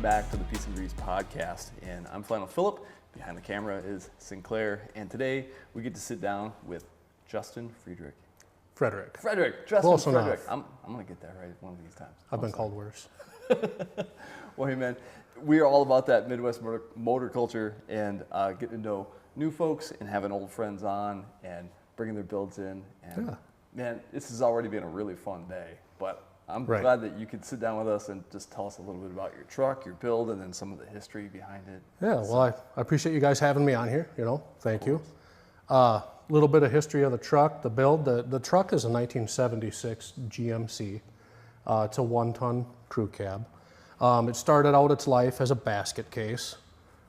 welcome back to the Peace and Grease podcast. And I'm Flannel Phillip. Behind the camera is Sinclair. And today we get to sit down with Justin Frederick. Justin Frederick. I'm going to get that right one of these times. I've been called worse. Well, hey man, we are all about that Midwest motor culture and getting to know new folks and having old friends on and bringing their builds in. And Yeah. man, this has already been a really fun day. But I'm glad that you could sit down with us and just tell us a little bit about your truck, your build, and then some of the history behind it. Yeah, well, I appreciate you guys having me on here, thank you. A little bit of history of the truck, the build. The truck is a 1976 GMC. It's a 1-ton crew cab. It started out its life as a basket case.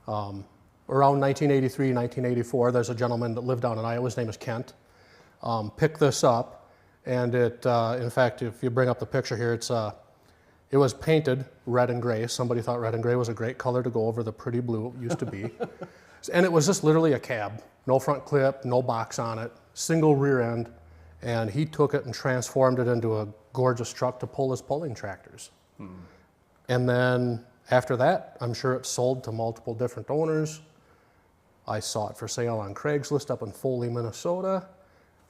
Around 1983, 1984, there's a gentleman that lived down in Iowa, his name is Kent, picked this up. And it, in fact, if you bring up the picture here, it was painted red and gray. Somebody thought red and gray was a great color to go over the pretty blue it used to be. And it was just literally a cab. No front clip, no box on it, single rear end. And he took it and transformed it into a gorgeous truck to pull his pulling tractors. And then after that, I'm sure it sold to multiple different owners. I saw it for sale on Craigslist up in Foley, Minnesota.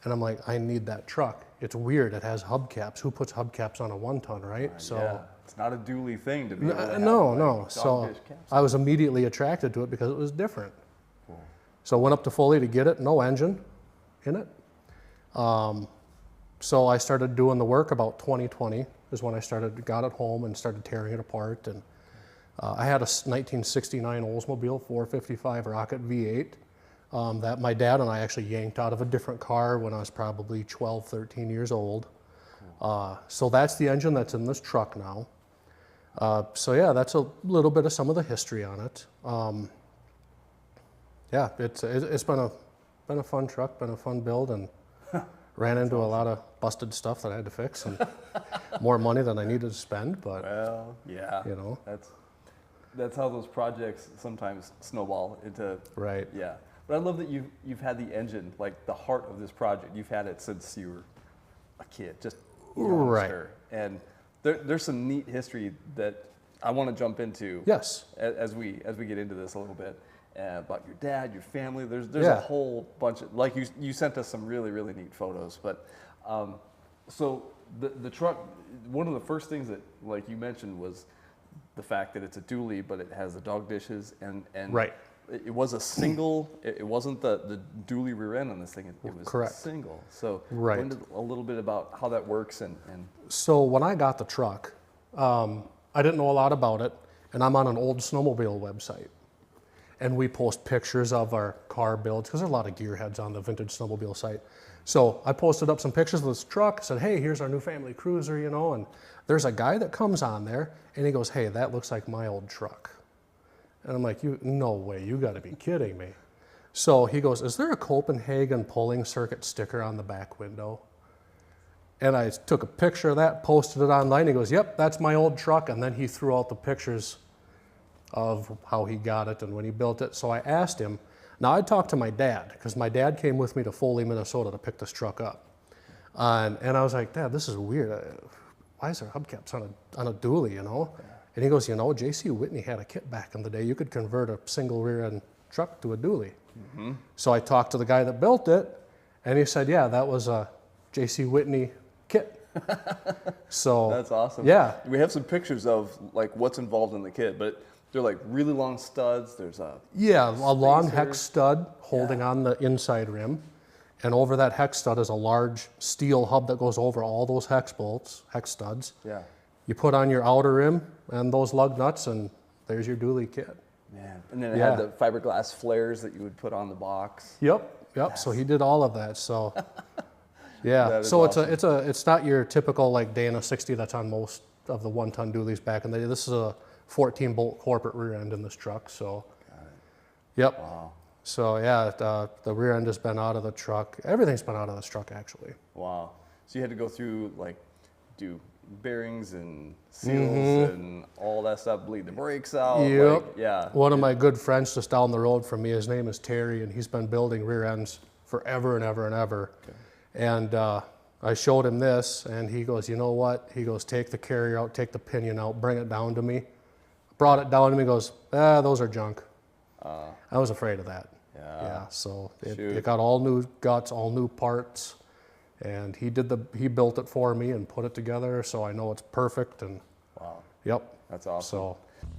And I'm like, I need that truck. It's weird, it has hubcaps. Who puts hubcaps on a 1-ton, right? Yeah, it's not a dually thing to be able to have, no. So I was immediately attracted to it because it was different. Cool. So I went up to Foley to get it, no engine in it. So I started doing the work about 2020 is when I got it home and started tearing it apart. And I had a 1969 Oldsmobile 455 Rocket V8. That my dad and I actually yanked out of a different car when I was probably 12, 13 years old. So that's the engine that's in this truck now. So yeah, that's a little bit of some of the history on it. Yeah, it's been a fun truck, been a fun build, and ran into a lot of busted stuff that I had to fix and more money than I needed to spend. But well, yeah, that's how those projects sometimes snowball into. Right. Yeah. But I love that you've had the engine, like the heart of this project. You've had it since you were a kid, just youngster. Right. And there's some neat history that I want to jump into. Yes. As we get into this a little bit about your dad, your family. There's a whole bunch of, like you sent us some really really neat photos. But so the truck, one of the first things that like you mentioned was the fact that it's a dually, but it has the dog dishes and right. It was a single. It wasn't the dually rear end on this thing. It was correct. Single. So right. A little bit about how that works and. So when I got the truck, I didn't know a lot about it, and I'm on an old snowmobile website, and we post pictures of our car builds because there's a lot of gearheads on the vintage snowmobile site. So I posted up some pictures of this truck. Said, hey, here's our new family cruiser, and there's a guy that comes on there, and he goes, hey, that looks like my old truck. And I'm like, no way, you gotta be kidding me. So he goes, is there a Copenhagen pulling circuit sticker on the back window? And I took a picture of that, posted it online. He goes, yep, that's my old truck. And then he threw out the pictures of how he got it and when he built it. So I asked him, now I talked to my dad, because my dad came with me to Foley, Minnesota to pick this truck up. And I was like, Dad, this is weird. Why is there hubcaps on a dually, And he goes, JC Whitney had a kit back in the day. You could convert a single rear end truck to a dually. Mm-hmm. So I talked to the guy that built it, and he said, yeah, that was a JC Whitney kit. So that's awesome. Yeah. We have some pictures of like what's involved in the kit, but they're like really long studs. There's a long hex stud holding on the inside rim. And over that hex stud is a large steel hub that goes over all those hex studs. Yeah. You put on your outer rim and those lug nuts, and there's your dually kit. Man, and then it had the fiberglass flares that you would put on the box. Yep. Yes. So he did all of that. So, yeah. So awesome. It's not your typical like Dana 60 that's on most of the 1-ton dualies back in the day. This is a 14-bolt corporate rear end in this truck. So, yep. Wow. So yeah, the rear end has been out of the truck. Everything's been out of this truck actually. Wow. So you had to go through do bearings and seals and all that stuff, bleed the brakes out. Yep. One of my good friends just down the road from me, his name is Terry, and he's been building rear ends forever and ever and ever. Okay. And I showed him this, and he goes, you know what? He goes, take the carrier out, take the pinion out, bring it down to me. brought it down to me and goes, those are junk. I was afraid of that. Yeah, so it got all new guts, all new parts, and he built it for me and put it together, so I know it's perfect. And wow, yep, that's awesome. So,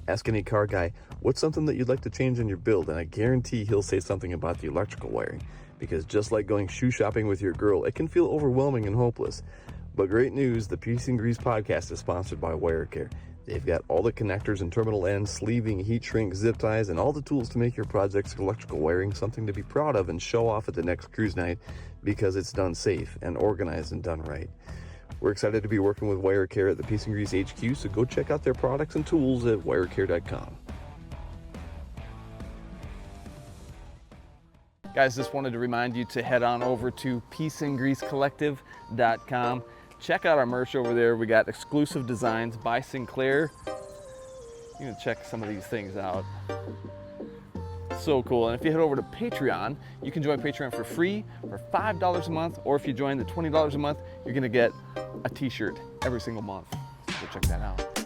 ask any car guy what's something that you'd like to change in your build, and I guarantee he'll say something about the electrical wiring, because just like going shoe shopping with your girl, it can feel overwhelming and hopeless. But great news, the Piece and Grease podcast is sponsored by WireCare. They've got all the connectors and terminal ends, sleeving, heat shrink, zip ties, and all the tools to make your project's electrical wiring something to be proud of and show off at the next cruise night, because it's done safe and organized and done right. We're excited to be working with WireCare at the Piece and Grease HQ, so go check out their products and tools at wirecare.com. Guys, just wanted to remind you to head on over to pieceandgreasecollective.com. Check out our merch over there. We got exclusive designs by Sinclair. You can check some of these things out. So cool. And if you head over to Patreon, you can join Patreon for free for $5 a month, or if you join the $20 a month, you're gonna get a t-shirt every single month. So go check that out.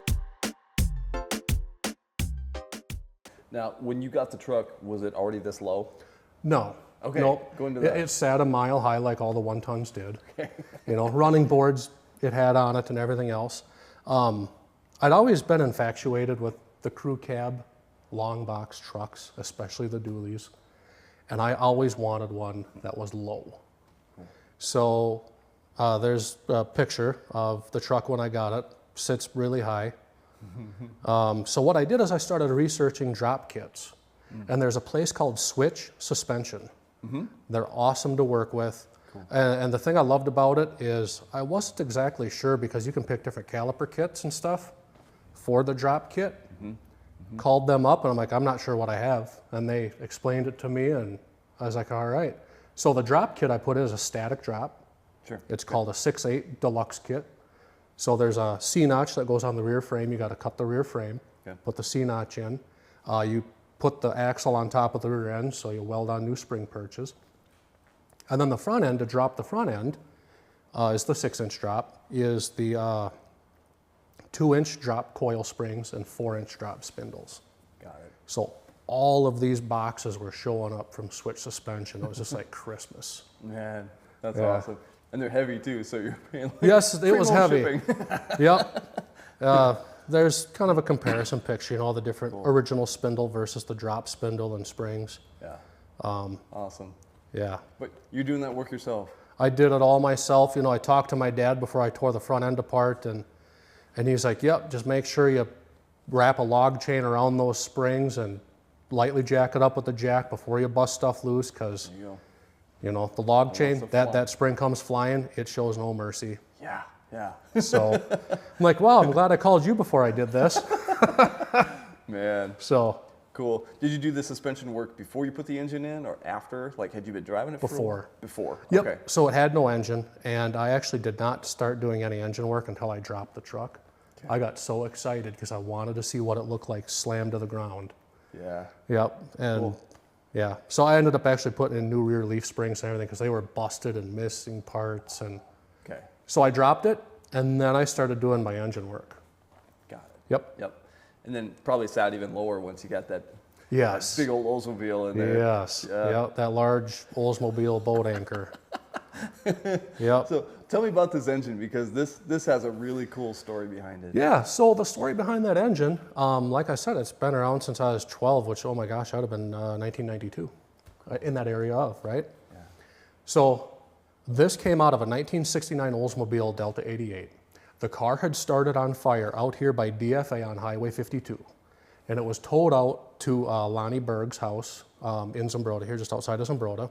Now, when you got the truck, was it already this low? no. Okay, Nope. go into that. It sat a mile high like all the 1-tons did. Running boards it had on it and everything else. I'd always been infatuated with the crew cab long box trucks, especially the dualies, and I always wanted one that was low. So there's a picture of the truck when I got it. Sits really high. So what I did is I started researching drop kits, and there's a place called Switch Suspension. They're awesome to work with. Cool. And the thing I loved about it is I wasn't exactly sure, because you can pick different caliper kits and stuff for the drop kit. Called them up and I'm like, I'm not sure what I have. And they explained it to me and I was like, all right. So the drop kit I put in is a static drop. Sure. It's called a 6/8 deluxe kit. So there's a C-notch that goes on the rear frame. You got to cut the rear frame, put the C-notch in. You put the axle on top of the rear end, so you weld on new spring perches. And then the front end, to drop the front end, is the 6-inch drop, is the 2-inch drop coil springs and 4-inch drop spindles. Got it. So all of these boxes were showing up from Switch Suspension. It was just like Christmas. Man, that's awesome. And they're heavy too, so you're paying like Yes, it was heavy. shipping. Yep. There's kind of a comparison picture, the different original spindle versus the drop spindle and springs. Yeah. Awesome. Yeah. But you're doing that work yourself? I did it all myself. I talked to my dad before I tore the front end apart, and he's like, yep, just make sure you wrap a log chain around those springs and lightly jack it up with the jack before you bust stuff loose, because the log chain, that spring comes flying, it shows no mercy. Yeah. So I'm like, wow, I'm glad I called you before I did this. Man. So cool. Did you do the suspension work before you put the engine in, or after? Like, had you been driving it before? Before. Yep. Okay. So it had no engine, and I actually did not start doing any engine work until I dropped the truck. Okay. I got so excited because I wanted to see what it looked like slammed to the ground. Yeah. Yep. And yeah, so I ended up actually putting in new rear leaf springs and everything because they were busted and missing parts. And so I dropped it, and then I started doing my engine work. Got it. Yep. And then probably sat even lower once you got that Yes. big old Oldsmobile in there. Yes. Yep. That large Oldsmobile boat anchor. Yep. So tell me about this engine, because this has a really cool story behind it. Yeah. So the story behind that engine, like I said, it's been around since I was 12, which, oh my gosh, I'd have been 1992 in that area of, right? Yeah. So this came out of a 1969 Oldsmobile Delta 88. The car had started on fire out here by DFA on Highway 52. And it was towed out to Lonnie Berg's house in Zumbrota, here just outside of Zumbrota.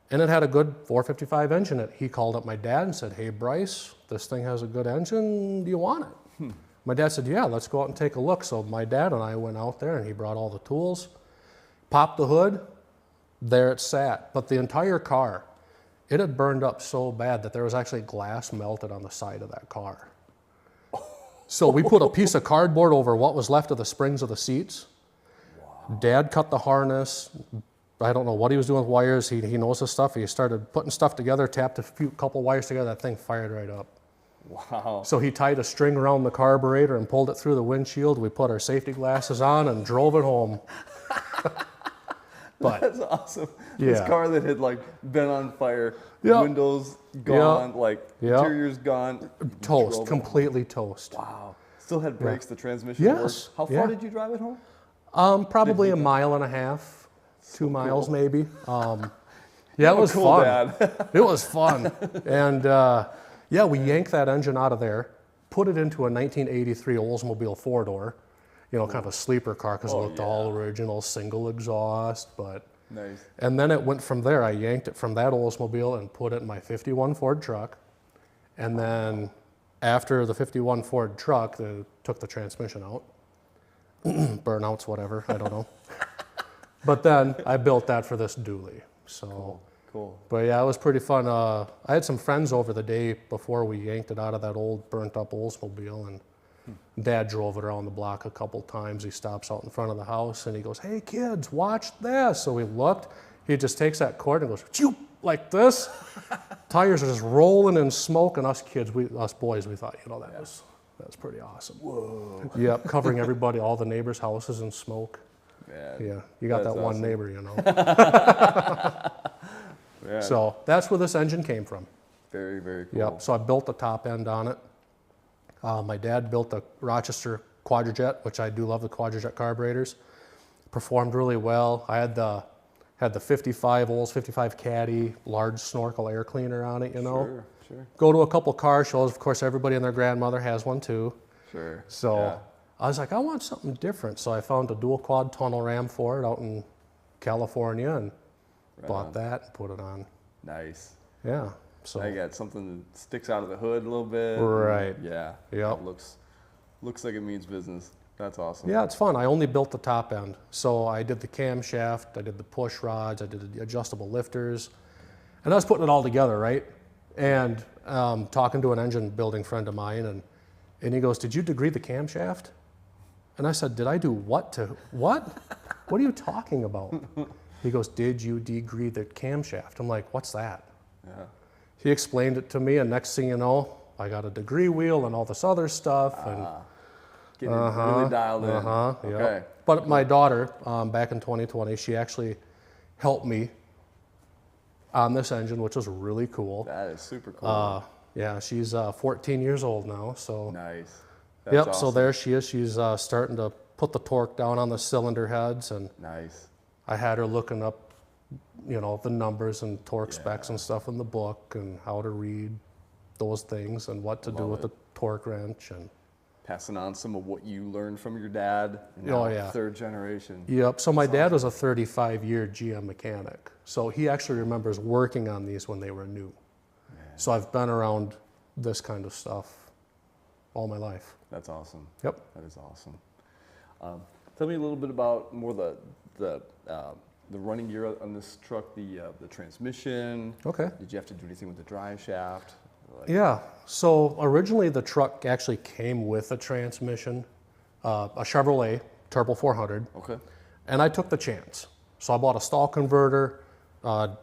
And it had a good 455 engine in it. He called up my dad and said, hey, Bryce, this thing has a good engine. Do you want it? My dad said, yeah, let's go out and take a look. So my dad and I went out there, and he brought all the tools, popped the hood, there it sat. But the entire car, it had burned up so bad that there was actually glass melted on the side of that car. So we put a piece of cardboard over what was left of the springs of the seats. Wow. Dad cut the harness. I don't know what he was doing with wires. He knows his stuff. He started putting stuff together, tapped a couple wires together. That thing fired right up. Wow. So he tied a string around the carburetor and pulled it through the windshield. We put our safety glasses on and drove it home. But that's awesome. Yeah. This car that had like been on fire, Yep. windows gone, Yep. like Yep. interior's gone. toast, drove it completely toast. home. Wow. Still had brakes, the transmission Yes. worked. How far Yeah. did you drive it home? Probably a mile and a half, 2 miles maybe. Yeah, it was cool, fun. Dad. It was fun. And yeah, we yanked that engine out of there, put it into a 1983 Oldsmobile 4-door, you know, kind of a sleeper car because it looked all original, single exhaust, but. Nice. And then it went from there. I yanked it from that Oldsmobile and put it in my 51 Ford truck. And then after the 51 Ford truck, they took the transmission out. Burnouts, whatever, I don't know. But then I built that for this dually. So, Cool. But yeah, it was pretty fun. I had some friends over the day before we yanked it out of that old burnt up Oldsmobile, and Dad drove it around the block a couple times. He stops out in front of the house and he goes, "Hey kids, watch this." So we looked. He just takes that cord and goes, "Choop," like this. Tires are just rolling in smoke, and us boys, we thought, you know, that was pretty awesome. Whoa. Yep, covering everybody, all the neighbors' houses in smoke. Man, Yeah, you got that that's one awesome. neighbor, you know. Man, So that's where this engine came from. very, very cool. Yep. So I built the top end on it. My dad built the Rochester Quadrajet, which I do love the Quadrajet carburetors. Performed really well. I had the 55 Olds 55 Caddy large snorkel air cleaner on it. You know. Sure, sure, Go to a couple car shows. Of course, everybody and their grandmother has one too. sure. So Yeah. I was like, I want something different. So I found a dual quad tunnel ram for it out in California and bought that and put it on. Nice. Yeah. So Now you got something that sticks out of the hood a little bit. Right. Yeah. Yep. It looks like it means business. That's awesome. yeah, it's fun. I only built the top end. So I did the camshaft, I did the push rods, I did the adjustable lifters, and I was putting it all together, right? And talking to an engine building friend of mine, and he goes, "Did you degree the camshaft?" And I said, "Did I do what to what? What are you talking about?" He goes, "Did you degree the camshaft?" I'm like, "What's that?" Yeah. He explained it to me, and next thing you know, I got a degree wheel and all this other stuff. And Getting really dialed in. yep. Okay. But my daughter, back in 2020, she actually helped me on this engine, which was really cool. That is super cool. Yeah, she's 14 years old now, so. Nice. That's Yep, awesome. so there she is. She's starting to put the torque down on the cylinder heads, and Nice. I had her looking up, you know, the numbers and torque specs and stuff in the book and how to read those things and what to do with the torque wrench. And Passing on some of what you learned from your dad. Oh, yeah. Third generation. Yep, so my dad was a 35-year GM mechanic. So he actually remembers working on these when they were new. So I've been around this kind of stuff all my life. That's awesome. Yep. That is awesome. Tell me a little bit about more the running gear on this truck, the transmission. Okay. Did you have to do anything with the drive shaft? Yeah, so originally the truck actually came with a transmission, a Chevrolet Turbo 400. Okay. And I took the chance. So I bought a stall converter,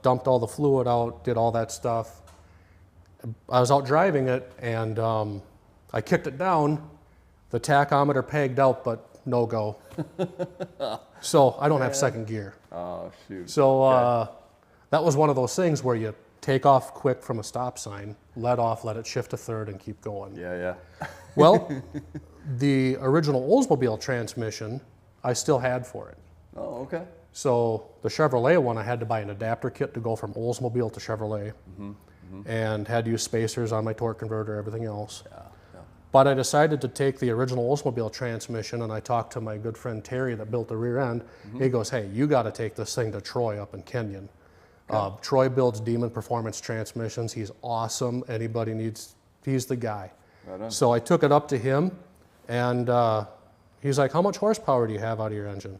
dumped all the fluid out, did all that stuff. I was out driving it, and I kicked it down. The tachometer pegged out, but no go. So I don't have second gear. Oh, shoot. So that was one of those things where you take off quick from a stop sign, let off, let it shift to third, and keep going. Yeah. Well, the original Oldsmobile transmission, I still had for it. Oh, okay. So the Chevrolet one, I had to buy an adapter kit to go from Oldsmobile to Chevrolet, and had to use spacers on my torque converter, everything else. Yeah. But I decided to take the original Oldsmobile transmission, and I talked to my good friend Terry that built the rear end. He goes, "Hey, you got to take this thing to Troy up in Kenyon. Troy builds Demon Performance transmissions. He's awesome. Anybody needs, he's the guy." Right on. So I took it up to him, and he's like, "How much horsepower do you have out of your engine?"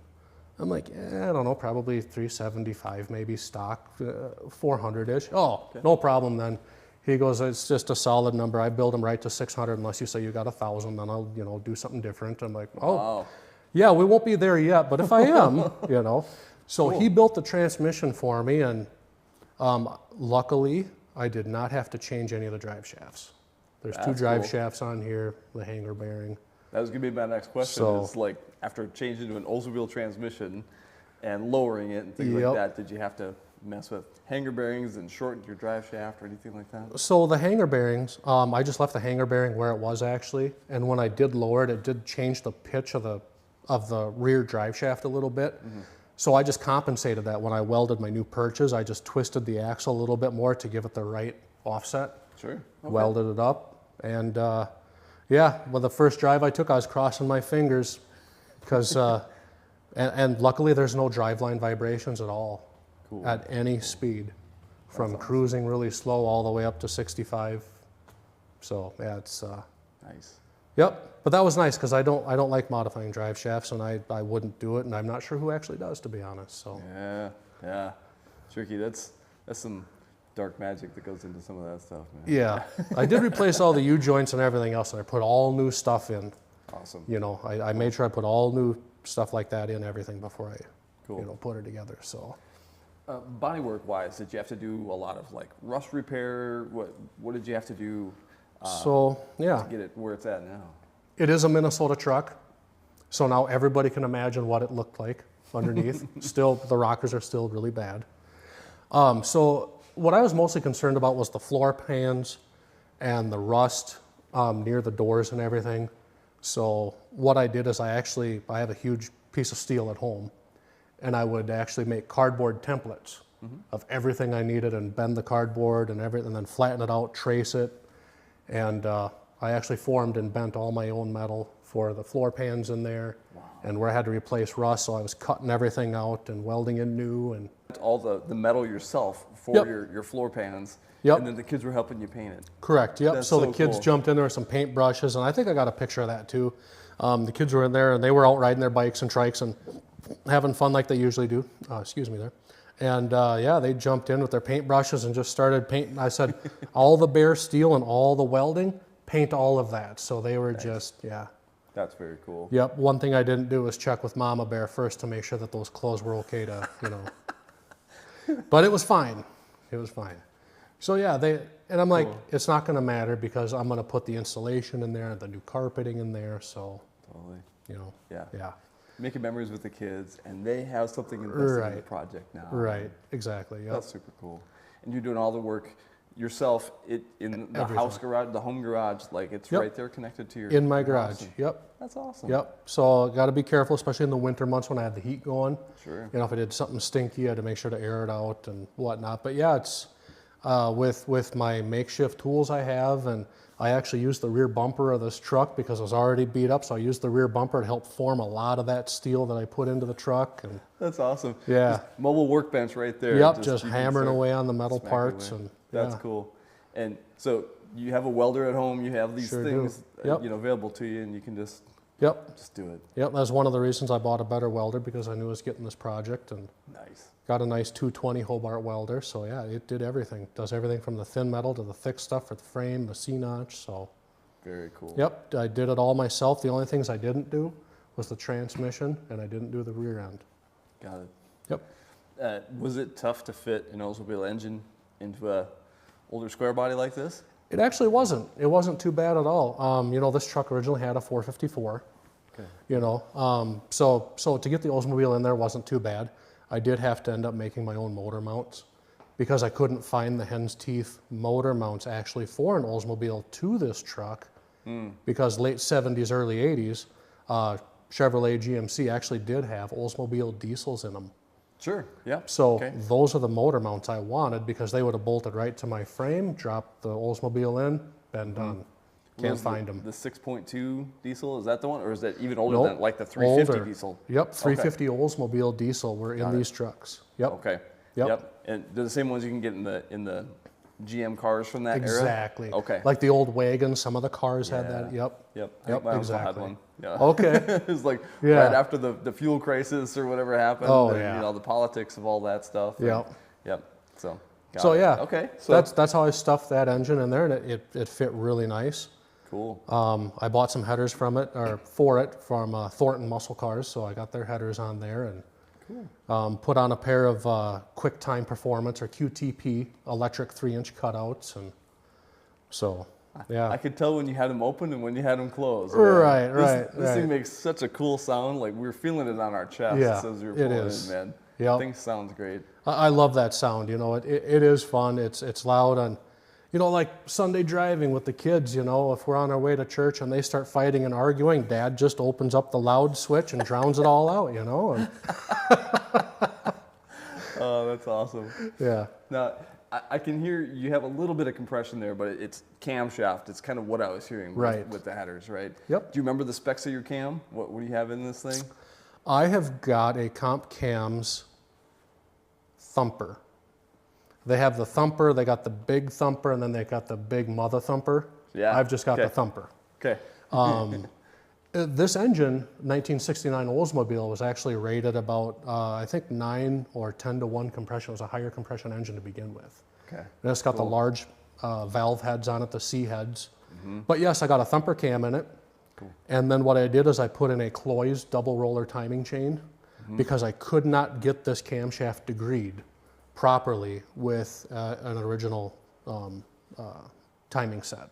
I'm like, I don't know, probably 375 maybe stock, 400-ish. Oh, no problem then. He goes, "It's just a solid number. I build them right to 600 unless you say you got 1,000, then I'll, you know, do something different." I'm like, "Oh, Wow. yeah, we won't be there yet, but if I am, you know." So he built the transmission for me, and luckily I did not have to change any of the drive shafts. There's That's two drive cool. shafts on here, the hanger bearing. That was gonna be my next question. So- Is like after changing to an Oldsmobile transmission and lowering it and things like Yep. that, did you have to mess with hanger bearings and shorten your drive shaft or anything like that? So the hanger bearings, I just left the hanger bearing where it was actually, and when I did lower it, it did change the pitch of the rear drive shaft a little bit. So I just compensated that when I welded my new perches. I just twisted the axle a little bit more to give it the right offset. Sure. Okay. Welded it up, and yeah, well, the first drive I took, I was crossing my fingers because, and luckily there's no driveline vibrations at all. Cool. At any speed, from cruising really slow all the way up to 65. So yeah, it's Nice. yep. But that was nice because I don't like modifying drive shafts, and I wouldn't do it, and I'm not sure who actually does, to be honest. So Yeah, yeah. Tricky. That's some dark magic that goes into some of that stuff, man. yeah, I did replace all the U joints and everything else, and I put all new stuff in. Awesome. You know, I made sure I put all new stuff like that in everything before I Cool. put it together. So. Bodywork wise, did you have to do a lot of like rust repair? What did you have to do So yeah, to get it where it's at now? it is a Minnesota truck, so now everybody can imagine what it looked like underneath. Still, the rockers are still really bad. So what I was mostly concerned about was the floor pans and the rust near the doors and everything. So what I did is I have a huge piece of steel at home, and I would actually make cardboard templates of everything I needed and bend the cardboard and everything, and then flatten it out, trace it. And I actually formed and bent all my own metal for the floor pans in there. Wow. And where I had to replace rust, so I was cutting everything out and welding in new. And All the metal yourself for Yep. your floor pans. Yep. And then the kids were helping you paint it. correct, yep. That's So so the kids cool. jumped in there with some paint brushes, and I think I got a picture of that too. The kids were in there, and they were out riding their bikes and trikes and having fun like they usually do. Excuse me there. And yeah, they jumped in with their paint brushes and just started painting. I said, all the bare steel and all the welding, paint all of that. So they were just, yeah. That's very cool. Yep, one thing I didn't do was check with Mama Bear first to make sure that those clothes were okay to, But it was fine. It was fine. So yeah, and I'm like, Cool. it's not gonna matter because I'm gonna put the installation in there, the new carpeting in there, so, Totally. Yeah. yeah. Making memories with the kids, and they have something invested in the Right. project now. Right, exactly, yep. That's super cool. And you're doing all the work yourself in the Everything. house garage, the home garage, like it's Yep. right there connected to your In my your garage, house. yep, That's awesome. yep. So gotta be careful, especially in the winter months when I had the heat going. Sure. If I did something stinky, I had to make sure to air it out and whatnot. But yeah, it's with my makeshift tools I have, and I actually used the rear bumper of this truck because it was already beat up. So I used the rear bumper to help form a lot of that steel that I put into the truck. And That's awesome. Yeah. Just mobile workbench right there. yep, just you can hammering start away on the metal smacking parts. away. And That's yeah. cool. And so you have a welder at home. You have these Sure do. things, Yep. available to you, and you can just Yep, do it. yep. That's one of the reasons I bought a better welder because I knew I was getting this project and Nice. got a nice 220 Hobart welder. So yeah, it did everything. Does everything from the thin metal to the thick stuff for the frame, the C-notch. So. Very cool. Yep, I did it all myself. The only things I didn't do was the transmission, and I didn't do the rear end. Got it. Yep. Was it tough to fit an Oldsmobile engine into a older square body like this? It actually wasn't. It wasn't too bad at all. This truck originally had a 454. Okay. So to get the Oldsmobile in there wasn't too bad. I did have to end up making my own motor mounts because I couldn't find the hen's teeth motor mounts actually for an Oldsmobile to this truck because late 70s, early 80s, Chevrolet GMC actually did have Oldsmobile diesels in them. Sure. Yeah. So Okay. those are the motor mounts I wanted because they would have bolted right to my frame, dropped the Oldsmobile in, been done. Can't Was find them. The 6.2 diesel, is that the one? Or is that even older Nope, than like the 350 older. diesel? Yep, 350 Oldsmobile diesel were in Got it. these trucks. Yep, Okay. Yep. And they're the same ones you can get in the GM cars from that era? exactly. Okay. Like the old wagons, some of the cars had that. Yeah. Yep. Yep. I Yep, think my uncle had exactly. one. Yeah. Okay. It was like Yeah. right after the fuel crisis or whatever happened. Oh, and, yeah. the politics of all that stuff. and- Yep. Yep. So. got So it. yeah. Okay. So that's how I stuffed that engine in there, and it fit really nice. cool. I bought some headers from Thornton Muscle Cars, so I got their headers on there and put on a pair of QuickTime Performance or QTP electric 3-inch cutouts, and so Yeah. I could tell when you had them open and when you had them closed. Right, This thing makes such a cool sound. Like we're feeling it on our chest Yeah, as we were it pulling is. in, man. Yep. Thing sounds great. I love that sound. You know, it is fun. It's loud, and you know, like Sunday driving with the kids. You know, if we're on our way to church and they start fighting and arguing, Dad just opens up the loud switch and drowns it all out. You know. And Oh, that's awesome. yeah. Now, I can hear you have a little bit of compression there, but it's camshaft. It's kind of what I was hearing with the headers, right? Yep. Do you remember the specs of your cam? What do you have in this thing? I have got a Comp Cam's Thumper. They have the Thumper, they got the big Thumper, and then they got the big Mother Thumper. Yeah. I've just got the Thumper. Okay. This engine, 1969 Oldsmobile, was actually rated about, I think 9 or 10 to 1 compression. It was a higher compression engine to begin with. Okay. And it's got the large valve heads on it, the C heads. But yes, I got a Thumper cam in it. Cool. And then what I did is I put in a Cloy's double roller timing chain because I could not get this camshaft degreed properly with an original timing set.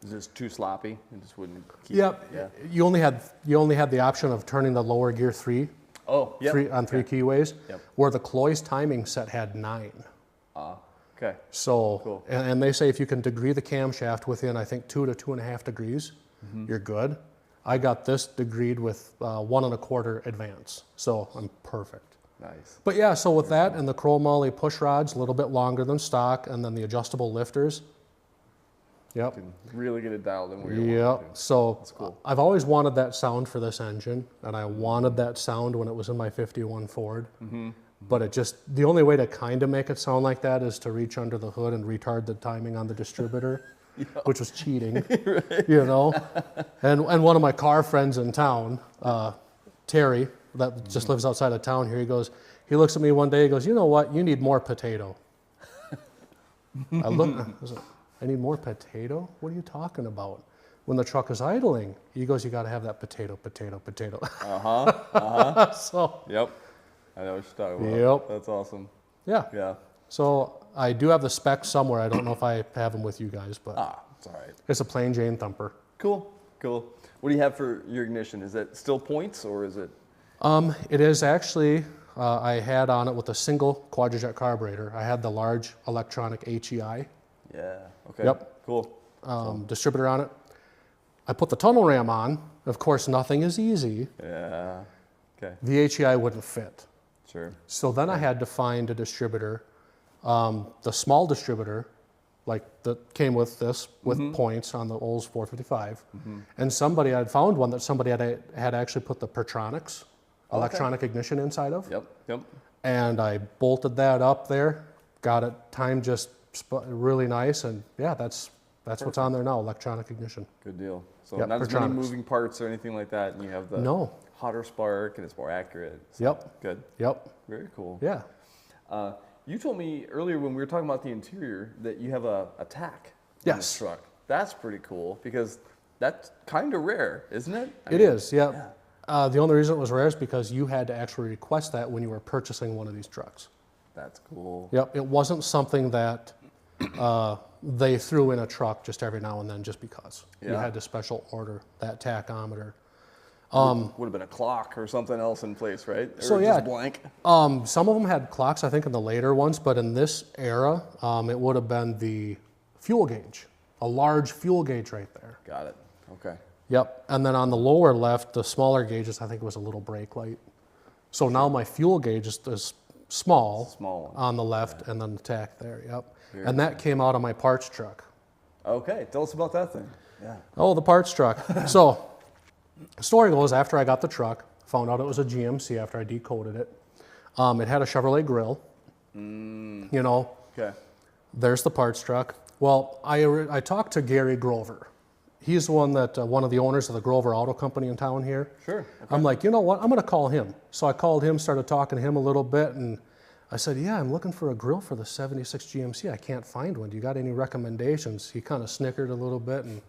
Is this too sloppy? It just wouldn't keep Yep. Yeah. You only had the option of turning the lower gear 3 Oh, yep. on 3 keyways, Yep. where the Cloy's timing set had 9. Okay. So, Cool. and they say if you can degree the camshaft within, I think, 2 to 2.5 degrees, you're good. I got this degreed with 1 1/4 advance, so I'm perfect. Nice. But yeah, so with that and the chromoly push rods, a little bit longer than stock, and then the adjustable lifters. Yep. You can really get it dialed in where you Yep. want to. So That's cool. I've always wanted that sound for this engine, and I wanted that sound when it was in my 51 Ford. But it just, the only way to kind of make it sound like that is to reach under the hood and retard the timing on the distributor, which was cheating, you know. And one of my car friends in town, Terry, that just lives outside of town here, he looks at me one day, he goes, you know what, you need more potato. I was like, I need more potato? What are you talking about? When the truck is idling, he goes, you got to have that potato. So, Yep. I know what you're talking about. Yep. That's awesome. yeah. Yeah. So I do have the specs somewhere. I don't know if I have them with you guys, but It's all right. it's a plain Jane Thumper. Cool. What do you have for your ignition? Is it still points or is it? It is actually, I had on it with a single quadrijet carburetor. I had the large electronic HEI Yeah. Okay. Yep. Cool. distributor on it. I put the tunnel ram on. Of course, nothing is easy. Yeah. Okay. The HEI wouldn't fit. Sure. So then I had to find a distributor, the small distributor, like that came with this, with points on the Olds 455. And somebody, I'd found one that somebody had actually put the Pertronics, electronic ignition inside of. Yep. And I bolted that up there, got it timed just really nice, and yeah, that's what's on there now, electronic ignition. Good deal. So Yep, not as many Pertronics. moving parts or anything like that, and you have the hotter spark, and it's more accurate. So Yep. Good. Yep. Very cool. Yeah. You told me earlier when we were talking about the interior that you have a tack in Yes. this truck. That's pretty cool because that's kind of rare, isn't it? It is, yeah. The only reason it was rare is because you had to actually request that when you were purchasing one of these trucks. That's cool. Yep, it wasn't something that they threw in a truck just every now and then just because. You Yeah. had to special order that tachometer. Would have been a clock or something else in place, right? Or So, just yeah. blank. Some of them had clocks, I think, in the later ones, but in this era, it would have been the fuel gauge, a large fuel gauge right there. Got it. Okay. Yep, and then on the lower left, the smaller gauges, I think it was a little brake light. So now my fuel gauge is small, Small one. on the left, and then the tack there, yep. And that came out of my parts truck. Okay. Tell us about that thing. Yeah. Oh, the parts truck. So, the story goes, after I got the truck, found out it was a GMC after I decoded it. It had a Chevrolet grill. You know, Okay. there's the parts truck. Well, I talked to Gary Grover. He's the one that one of the owners of the Grover Auto Company in town here. Sure. I'm like, you know what? I'm going to call him. So I called him, started talking to him a little bit, and I said, yeah, I'm looking for a grill for the 76 GMC. I can't find one. Do you got any recommendations? He kind of snickered a little bit, and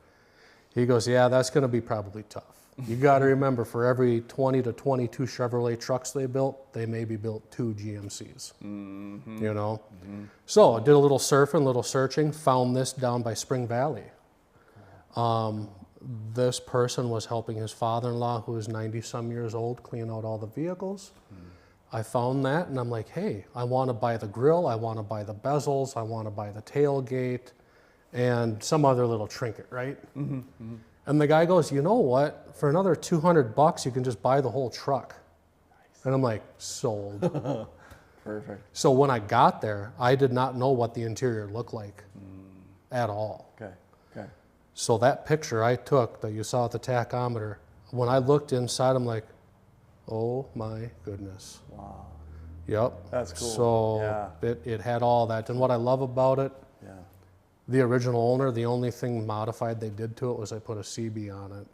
he goes, yeah, that's going to be probably tough. You got to remember, for every 20 to 22 Chevrolet trucks they built, they maybe built 2 GMCs. You know? So I did a little surfing, a little searching, found this down by Spring Valley. This person was helping his father-in-law, who is 90-some years old, clean out all the vehicles. I found that, and I'm like, hey, I want to buy the grill, I want to buy the bezels, I want to buy the tailgate, and some other little trinket, right? And the guy goes, you know what? For another $200, you can just buy the whole truck. Nice. And I'm like, sold. Perfect. So when I got there, I did not know what the interior looked like at all. Okay. Okay. So that picture I took that you saw at the tachometer, when I looked inside, I'm like, oh my goodness. Wow. Yep. That's cool. So it had all that. And what I love about it, the original owner, the only thing modified they did to it was they put a CB on it.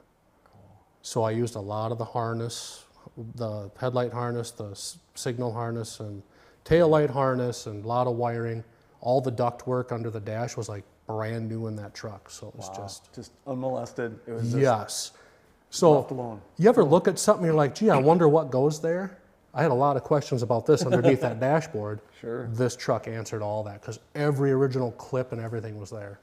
Cool. So I used a lot of the harness, the headlight harness, the signal harness, and tail light harness, and a lot of wiring. All the duct work under the dash was like brand new in that truck. So it was just unmolested. It was just yes. So left alone. You ever look at something, you're like, gee, I wonder what goes there? I had a lot of questions about this underneath that dashboard. Sure. This truck answered all that because every original clip and everything was there.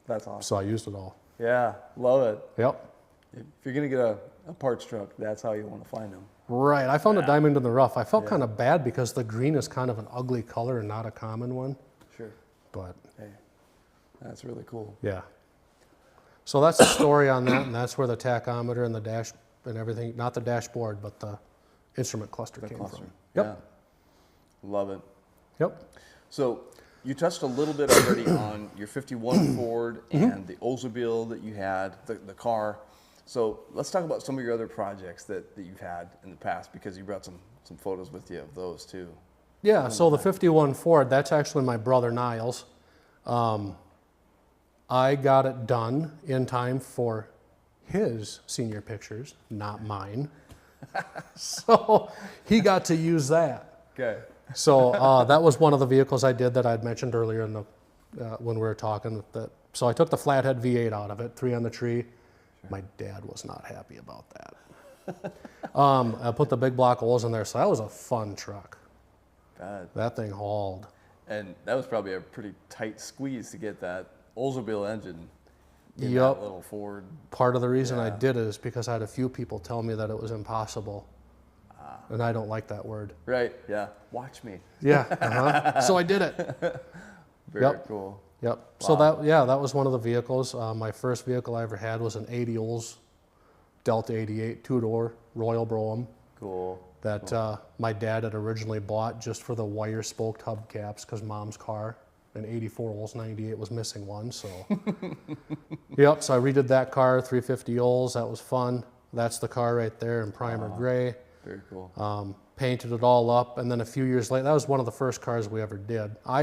That's awesome. So I used it all. Yeah, love it. Yep. If you're gonna get a parts truck, that's how you want to find them. Right. I found a diamond in the rough. I felt kind of bad because the green is kind of an ugly color and not a common one. Sure. But hey, that's really cool. Yeah. So that's the story on that, and that's where the tachometer and the dash and everything, not the dashboard, but the instrument cluster came from. Yep. Yeah. Love it. Yep. So you touched a little bit already on your 51 Ford and the Oldsmobile that you had, the car. So let's talk about some of your other projects that you've had in the past, because you brought some photos with you of those too. Yeah, so the 51 Ford, that's actually my brother Niles. I got it done in time for his senior pictures, not mine. So he got to use that. Okay. So that was one of the vehicles I did that I'd mentioned earlier in the when we were talking. So I took the flathead V8 out of it, 3 on the tree. Sure. My dad was not happy about that. I put the big block holes in there, so that was a fun truck. That thing hauled. And that was probably a pretty tight squeeze to get that Oldsmobile engine in Yep. that little Ford. Part of the reason I did it is because I had a few people tell me that it was impossible. And I don't like that word. Right, yeah. Watch me. Yeah, So I did it. Very cool. Yep. Wow. So that was one of the vehicles. My first vehicle I ever had was an 80 Olds Delta 88 2-door Royal Brougham. Cool. That my dad had originally bought just for the wire spoked hubcaps because Mom's car, an 84 Olds 98, was missing one. So, yep. So I redid that car, 350 Olds. That was fun. That's the car right there in primer gray. Very cool. Painted it all up, and then a few years later, that was one of the first cars I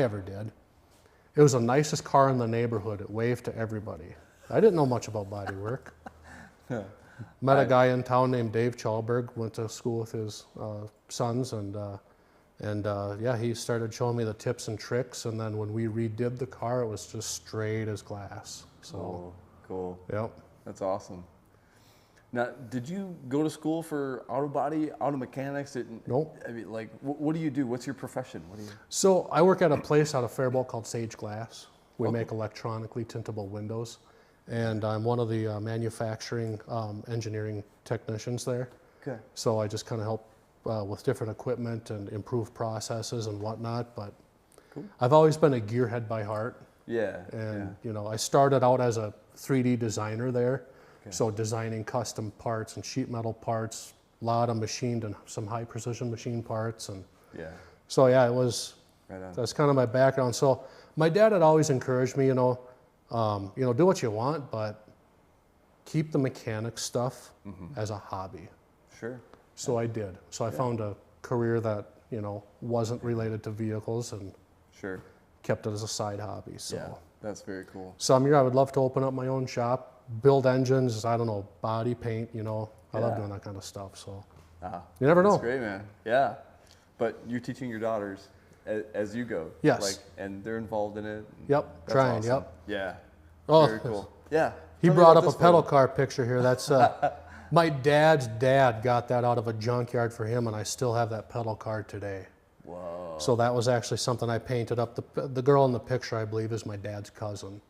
ever did. It was the nicest car in the neighborhood. It waved to everybody. I didn't know much about body work. Met a guy in town named Dave Chalberg, went to school with his sons, and he started showing me the tips and tricks, and then when we redid the car, it was just straight as glass. So, cool. Yep. That's awesome. Now, did you go to school for auto mechanics? Nope. I mean, like, what do you do? What's your profession? What do you? So I work at a place out of Faribault called Sage Glass. We make electronically tintable windows, and I'm one of the manufacturing engineering technicians there. Okay. So I just kind of help with different equipment and improve processes and whatnot. But cool. I've always been a gearhead by heart. Yeah. And I started out as a 3D designer there. So designing custom parts and sheet metal parts, a lot of machined and some high precision machine parts, and so it was. Right on. That's kind of my background. So my dad had always encouraged me, do what you want, but keep the mechanic stuff as a hobby. Sure. So I did. So I found a career that wasn't related to vehicles and kept it as a side hobby. So that's very cool. Some year I would love to open up my own shop. Build engines, body paint, I love doing that kind of stuff, so you never know. That's great, man. Yeah, but you're teaching your daughters as you go. Yes. And they're involved in it. Yep, That's trying, awesome. yep. Yeah, oh, very cool. Yeah. He brought up a pedal car picture here. That's, my dad's dad got that out of a junkyard for him, and I still have that pedal car today. Whoa. So that was actually something I painted up. The girl in the picture, I believe, is my dad's cousin.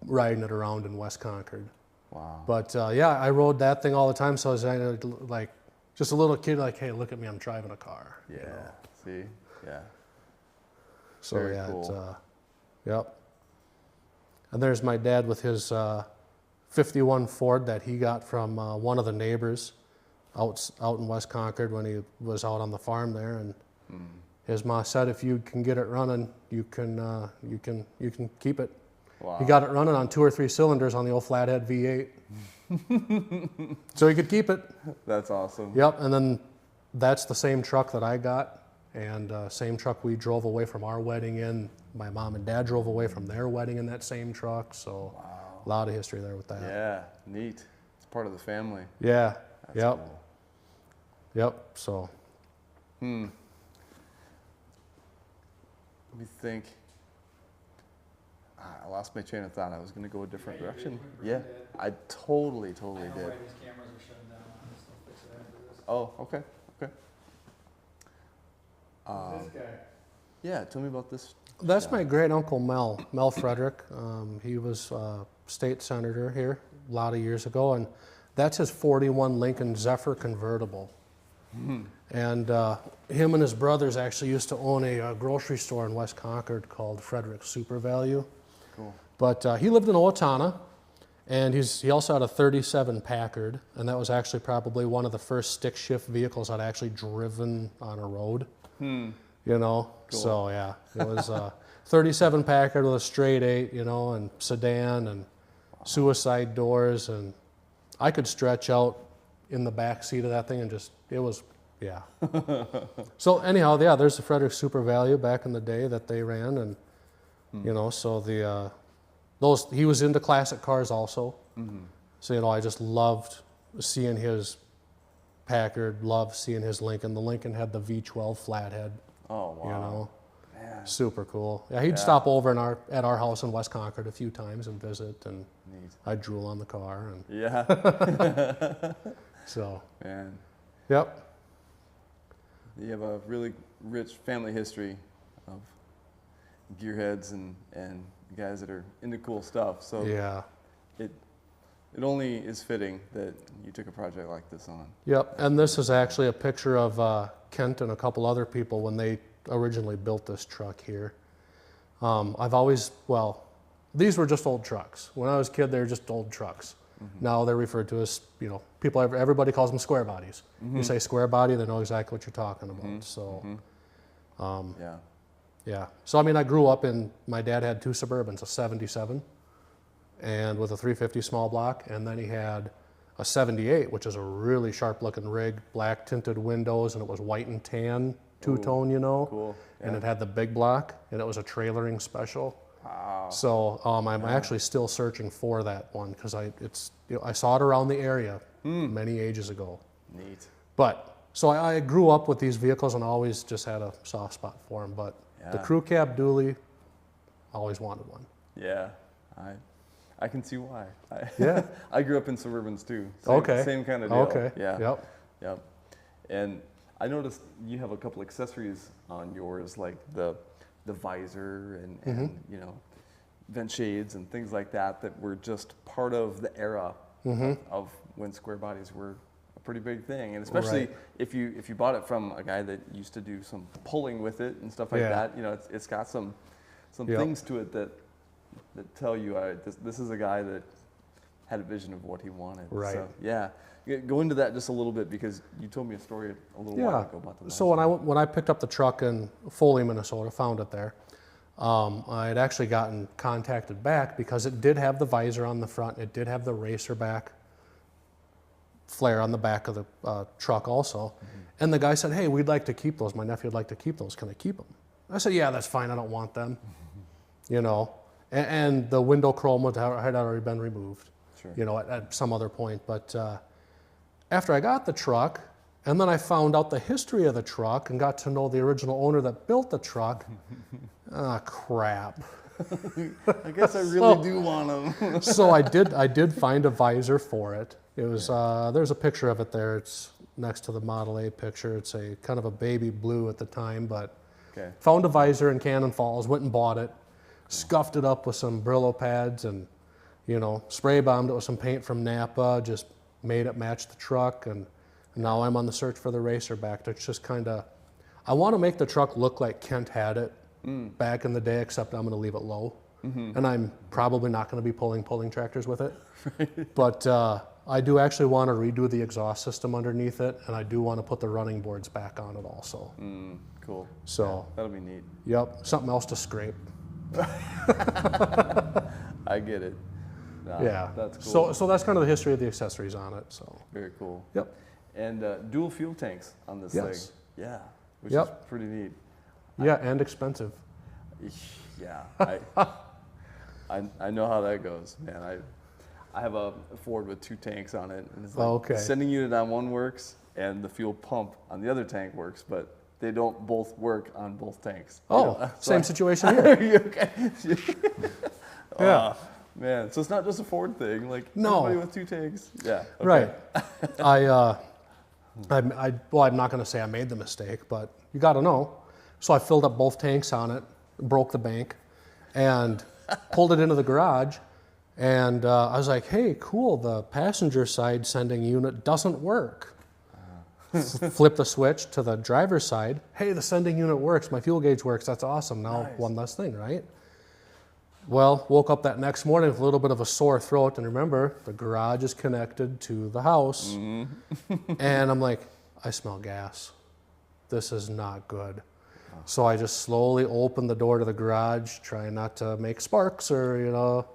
riding it around in West Concord. Wow. But yeah, I rode that thing all the time. So I was like just a little kid, like, hey, look at me, I'm driving a car. Yeah. You know? See. Yeah. So Very yeah, cool. Yep. And there's my dad with his 51 Ford that he got from one of the neighbors out in West Concord when he was out on the farm there. And his ma said, if you can get it running, you can keep it. Wow. He got it running on 2 or 3 cylinders on the old flathead V8. So he could keep it. That's awesome. Yep, and then that's the same truck that I got, and same truck we drove away from our wedding in. My mom and dad drove away from their wedding in that same truck, so a lot of history there with that. Yeah, neat. It's part of the family. Yeah, That's yep, cool. yep, so. Let me think. I lost my train of thought. I was going to go a different direction. Yeah, I totally did. Why these cameras are shutting down. I'm just gonna fix it after this. Oh, okay. This guy. Yeah, tell me about this. That's my great uncle Mel Frederick. He was state senator here a lot of years ago, and that's his 41 Lincoln Zephyr convertible. And him and his brothers actually used to own a grocery store in West Concord called Frederick Super Value. Cool. But he lived in Owatonna, and he also had a 37 Packard, and that was actually probably one of the first stick shift vehicles I'd actually driven on a road. You know, Cool. So yeah, it was a 37 Packard with a straight 8, you know, and sedan and suicide doors, and I could stretch out in the back seat of that thing and just, it was, yeah. So anyhow, yeah, there's the Frederick Super Value back in the day that they ran, and you know, so he was into classic cars also. So you know, I just loved seeing his Packard, loved seeing his Lincoln. The Lincoln had the V12 flathead. Oh, wow. You know, Man, super cool. Yeah, he'd stop over at our house in West Concord a few times and visit, and neat. I'd drool on the car, and Yeah. so. Man, Yep. you have a really rich family history of gearheads and guys that are into cool stuff. So Yeah. it only is fitting that you took a project like this on. Yep. And this is actually a picture of Kent and a couple other people when they originally built this truck here. These were just old trucks. When I was a kid, they were just old trucks. Now they're referred to as, you know, everybody calls them square bodies. You say square body, they know exactly what you're talking about. So, Yeah. yeah. So, I mean, I grew up my dad had 2 Suburbans, a 77 and with a 350 small block, and then he had a 78, which is a really sharp looking rig, black tinted windows, and it was white and tan two-tone, you know. Cool. And it had the big block, and it was a trailering special. Wow. So I'm actually still searching for that one because I saw it around the area many ages ago. Neat. But so I grew up with these vehicles and always just had a soft spot for them. But the Yeah. Crew Cab Dually, always wanted one. Yeah. I can see why. Yeah. I grew up in Suburbans too. Okay. Same kind of deal. Okay. Yeah. Yep. And I noticed you have a couple accessories on yours, like the visor and you know, vent shades and things like that were just part of the era of when square bodies were a pretty big thing. And especially Right. if you bought it from a guy that used to do some pulling with it and stuff like Yeah. that, you know, it's got some Yep. things to it that tell you this is a guy that had a vision of what he wanted. Right. So, yeah. Go into that just a little bit because you told me a story a little while ago about the So when I picked up the truck in Foley, Minnesota, found it there, I had actually gotten contacted back because it did have the visor on the front. It did have the racer back flare on the back of the truck also. And the guy said, hey, we'd like to keep those. My nephew would like to keep those. Can I keep them? I said, yeah, that's fine. I don't want them. You know, and the window chrome had already been removed, Sure. you know, at some other point. But after I got the truck, and then I found out the history of the truck and got to know the original owner that built the truck, crap. I guess I really do want them. So I did find a visor for it. It was there's a picture of it there. It's next to the Model A picture. It's a kind of a baby blue at the time, but Okay. found a visor in Cannon Falls, went and bought it. Scuffed it up with some Brillo pads and, you know, spray bombed it with some paint from Napa, just made it match the truck. And now I'm on the search for the racer back. It's just kind of, I want to make the truck look like Kent had it back in the day, except I'm going to leave it low. And I'm probably not going to be pulling tractors with it. But I do actually want to redo the exhaust system underneath it, and I do want to put the running boards back on it also. Cool. So yeah, that'll be neat. Yep, something else to scrape. I get it. Nah, Yeah, that's cool. So that's kind of the history of the accessories on it. So very cool. Yep. And dual fuel tanks on this Yes. thing. Yeah, which Yep. is pretty neat. Yeah, and expensive. Yeah, I know how that goes, man. I have a Ford with 2 tanks on it, and it's like Okay. the sending unit on one works and the fuel pump on the other tank works, but they don't both work on both tanks. Oh, same situation here. Okay. Yeah. Man, so it's not just a Ford thing. Like No. everybody with 2 tanks. Yeah. Okay. Right. I'm not going to say I made the mistake, but you got to know. So I filled up both tanks on it, broke the bank, and pulled it into the garage. And I was like, hey, cool, the passenger side sending unit doesn't work. Flip the switch to the driver's side. Hey, the sending unit works. My fuel gauge works. That's awesome. Now Nice. one less thing, right? Well, woke up that next morning with a little bit of a sore throat. And remember, the garage is connected to the house. And I'm like, I smell gas. This is not good. So I just slowly opened the door to the garage, trying not to make sparks or, you know.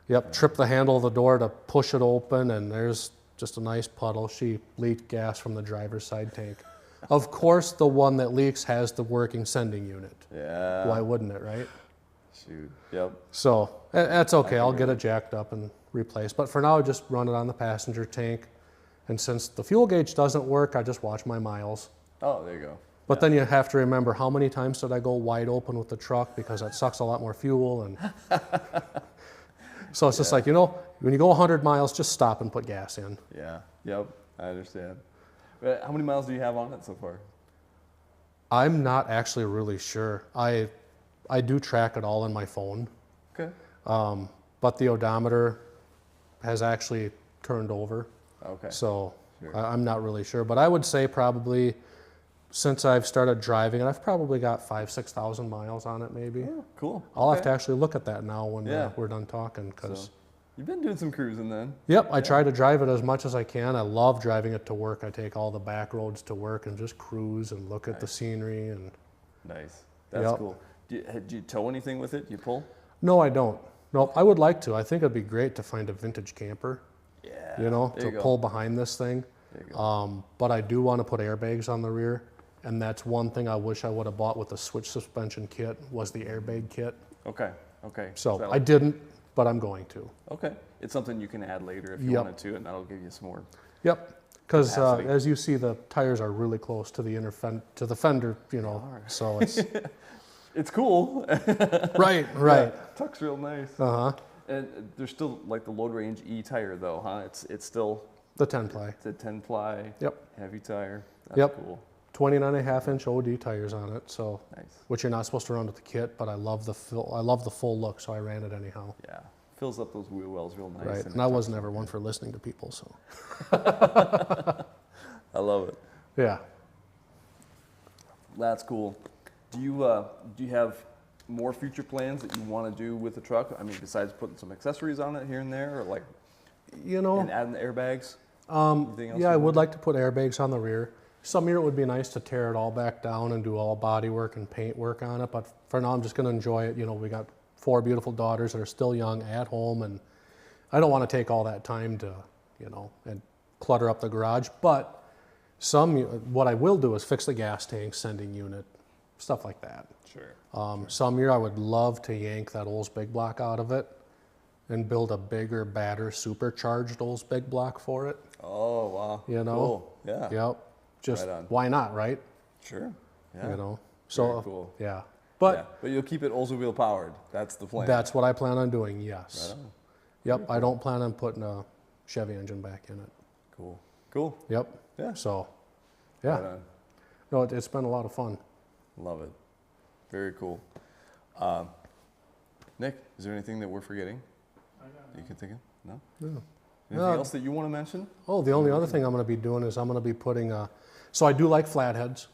Yep, trip the handle of the door to push it open, and there's just a nice puddle. She leaked gas from the driver's side tank. Of course, the one that leaks has the working sending unit. Yeah. Why wouldn't it, right? Shoot. Yep. So that's okay. I'll get it jacked up and replaced. But for now, I just run it on the passenger tank. And since the fuel gauge doesn't work, I just watch my miles. Oh, there you go. But then you have to remember, how many times did I go wide open with the truck, because that sucks a lot more fuel. And so it's just like, you know, when you go 100 miles, just stop and put gas in. Yeah. Yep. I understand. But how many miles do you have on it so far? I'm not actually really sure. I do track it all in my phone, Okay. but the odometer has actually turned over. Okay. So Sure. I'm not really sure. But I would say probably since I've started driving it, I've probably got 6,000 miles on it maybe. Oh, cool. I'll have Okay. to actually look at that now when Yeah. we're done talking. Cause, So, you've been doing some cruising then. Yep, I try to drive it as much as I can. I love driving it to work. I take all the back roads to work and just cruise and look at the scenery. And Nice. That's Yep. cool. Do you tow anything with it? Do you pull? no, I don't. Nope, I would like to. I think it'd be great to find a vintage camper, Yeah. you know, There to you go. pull behind this thing. There you go. But I do want to put airbags on the rear. And that's one thing I wish I would have bought with the switch suspension kit, was the airbag kit. Okay. Okay. So that'll- I didn't, but I'm going to. Okay. It's something you can add later if you Yep. wanted to, and that'll give you some more. Yep, because Capacity. as you see, the tires are really close to the the fender, you know. So it's It's cool. right. Yeah, tucks real nice. Uh huh. And there's still like the load range E tire though, huh? It's still The 10 ply. it's a 10 ply Yep. heavy tire. That's Yep. cool. 29.5-inch OD tires on it. So Nice. which you're not supposed to run with the kit, but I love the full look, so I ran it anyhow. Yeah. Fills up those wheel wells real nice. Right. And it I tucks wasn't in. ever one for listening to people, so I love it. yeah. That's cool. Do you have more future plans that you want to do with the truck? I mean, besides putting some accessories on it here and there, or like You know, and adding the airbags? Anything else yeah, you I would want? like to put airbags on the rear. Some year it would be nice to tear it all back down and do all body work and paint work on it, but for now I'm just going to enjoy it. You know, we got 4 beautiful daughters that are still young at home, and I don't want to take all that time to, you know, and clutter up the garage. But what I will do is fix the gas tank, sending unit, stuff like that. Sure. Some year I would love to yank that Olds big block out of it and build a bigger, badder, supercharged Olds big block for it. Oh wow. You know? Cool. Yeah. Yep. Just Right on. why not, right? Sure. Yeah. You know. So Very cool. yeah. But Yeah. But you'll keep it Oldsmobile powered. That's the plan. that's what I plan on doing. Yes. Right on. Yep. I don't plan on putting a Chevy engine back in it. Cool. Cool. Yep. Yeah. So yeah. Right on. No, it's been a lot of fun. Love it. Very cool. Nick, is there anything that we're forgetting I got that you can think of? No? No. Anything else that you want to mention? Oh, the only other thing I'm going to be doing is I'm going to be putting, so I do like flatheads.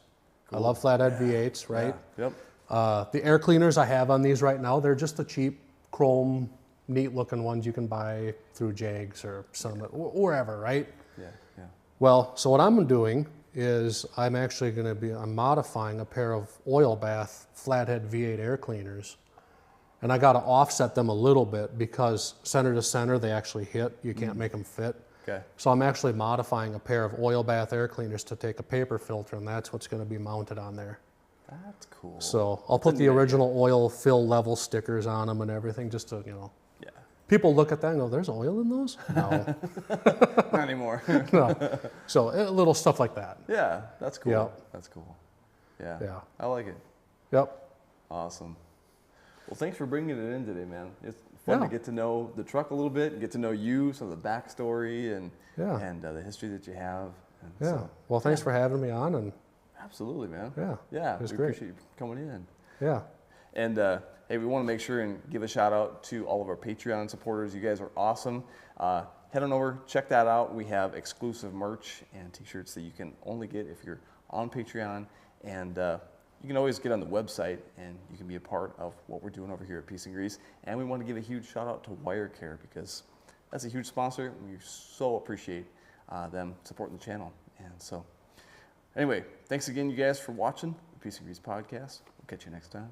I love flathead V8s, right? Yeah. Yep. The air cleaners I have on these right now, they're just the cheap chrome, neat looking ones you can buy through Jags or Summit or wherever, right? Yeah, yeah. Well, so what I'm doing is I'm actually going to be, I'm modifying a pair of oil bath flathead V8 air cleaners. And I got to offset them a little bit because center to center, they actually hit. You can't make them fit. Okay. So I'm actually modifying a pair of oil bath air cleaners to take a paper filter, and that's what's going to be mounted on there. That's cool. So I'll put the original oil fill level stickers on them and everything just to, Yeah. people look at that and go, there's oil in those? No. Not anymore. No. So a little stuff like that. Yeah, that's cool. Yep. That's cool. Yeah. Yeah. I like it. Yep. Awesome. Well, thanks for bringing it in today, man. It's fun Yeah. to get to know the truck a little bit, and get to know you, some of the backstory, and Yeah. the history that you have. And Yeah. so, Well, thanks for having me on, and absolutely, man. yeah. Yeah, It was we great. appreciate you coming in. Yeah. And hey, we want to make sure and give a shout out to all of our Patreon supporters. You guys are awesome. Head on over, check that out. We have exclusive merch and t-shirts that you can only get if you're on Patreon. And you can always get on the website and you can be a part of what we're doing over here at Peace and Grease. And we want to give a huge shout out to WireCare because that's a huge sponsor. And we so appreciate them supporting the channel. And so anyway, thanks again, you guys, for watching the Peace and Grease podcast. We'll catch you next time.